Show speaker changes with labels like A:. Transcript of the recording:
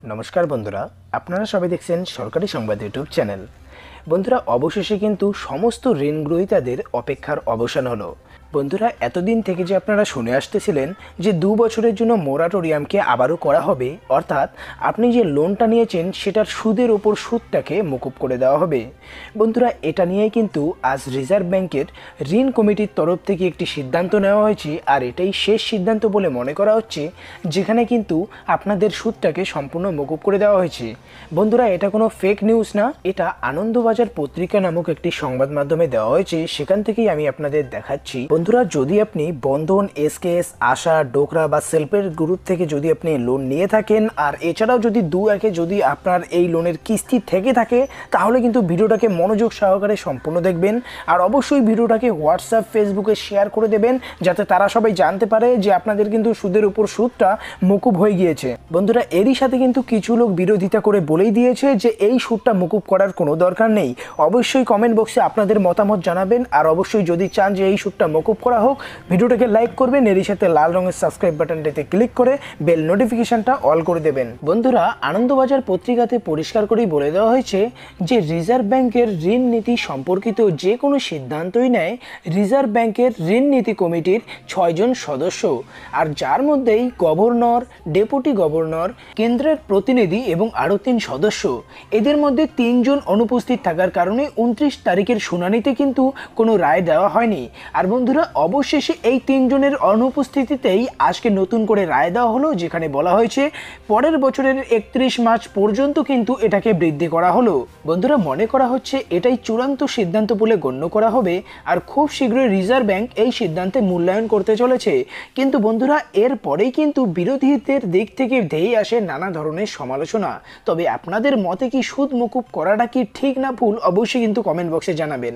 A: নমস্কার বন্ধুরা, আপনারা সবাই দেখছেন সরকারি সংবাদ ইউটিউব চ্যানেল। বন্ধুরা, অবশেষে কিন্তু সমস্ত ঋণ গ্রহীতাদের অপেক্ষার অবসান হলো। বন্ধুরা, এতদিন থেকে যে আপনারা শুনে আসতেছিলেন যে 2 বছরের জন্য মোরাটোরিয়ামকে আবারও করা হবে, অর্থাৎ আপনি যে লোনটা নিয়েছেন সেটার সুদের ওপর সুদটাকে মকুব করে দেওয়া হবে। বন্ধুরা, এটা নিয়েই কিন্তু আজ রিজার্ভ ব্যাংকের ঋণ কমিটির তরফ থেকে একটি সিদ্ধান্ত নেওয়া হয়েছে, আর এটাই শেষ সিদ্ধান্ত বলে মনে করা হচ্ছে, যেখানে কিন্তু আপনাদের সুদটাকে সম্পূর্ণ মকুব করে দেওয়া হয়েছে। বন্ধুরা, এটা কোনো ফেক নিউজ না, এটা আনন্দবাজার পত্রিকা নামক একটি সংবাদ মাধ্যমে দেওয়া হয়েছে, সেখান থেকেই আমি আপনাদের দেখাচ্ছি। বন্ধুরা, যদি আপনি বন্ধন, এসকেএস, আশা, ডোকরা বা সেলফের গ্রুপ থেকে যদি আপনি লোন নিয়ে থাকেন, আর এছাড়াও যদি একে যদি আপনার এই লোনের কিস্তি থেকে থাকে, তাহলে কিন্তু ভিডিওটাকে মনোযোগ সহকারে সম্পূর্ণ দেখবেন। আর অবশ্যই ভিডিওটাকে হোয়াটসঅ্যাপ, ফেসবুকে শেয়ার করে দেবেন, যাতে তারা সবাই জানতে পারে যে আপনাদের কিন্তু সুদের উপর সুদটা মকুব হয়ে গিয়েছে। বন্ধুরা, এরই সাথে কিন্তু কিছু লোক বিরোধিতা করে বলেই দিয়েছে যে এই সুদটা মকুব করার কোনো দরকার নেই। অবশ্যই কমেন্ট বক্সে আপনাদের মতামত জানাবেন, আর অবশ্যই যদি চান যে এই সুদটা মকুব করা হোক, ভিডিওটাকে লাইক করবেন, এরই সাথে লাল রঙের সাবস্ক্রাইব বাটনটাতে ক্লিক করে বেল নোটিফিকেশনটা অল করে দেবেন। বন্ধুরা, আনন্দবাজার পত্রিকাতে পরিষ্কার করেই বলে দেওয়া হয়েছে যে রিজার্ভ ব্যাংকের ঋণ নীতি সম্পর্কিত যে কোনো সিদ্ধান্তই নেয় রিজার্ভ ব্যাংকের ঋণ নীতি কমিটির 6 জন সদস্য, আর যার মধ্যেই গভর্নর, ডেপুটি গভর্নর, কেন্দ্রের প্রতিনিধি এবং আরও 3 সদস্য। এদের মধ্যে 3 জন অনুপস্থিত থাকার কারণে 29 তারিখের শুনানিতে কিন্তু কোনো রায় দেওয়া হয়নি। আর বন্ধুরা, অবশেষে এই 3 জনের অনুপস্থিতিতেই আজকে নতুন করে রায় দেওয়া হলো, যেখানে বলা হয়েছে পরের বছরের 31 মার্চ পর্যন্ত কিন্তু এটাকে বৃদ্ধি করা হলো। বন্ধুরা, মনে করা হচ্ছে এটাই চূড়ান্ত সিদ্ধান্ত বলে গণ্য করা হবে, আর খুব শীঘ্রই রিজার্ভ ব্যাংক এই সিদ্ধান্তে মূল্যায়ন করতে চলেছে। কিন্তু বন্ধুরা, এর পরেই কিন্তু বিরোধীদের দিক থেকে ধেয়ে আসে নানা ধরনের সমালোচনা। তবে আপনাদের মতে কি সুদ মকুব করাটা কি ঠিক না ভুল, অবশ্যই কিন্তু কমেন্ট বক্সে জানাবেন।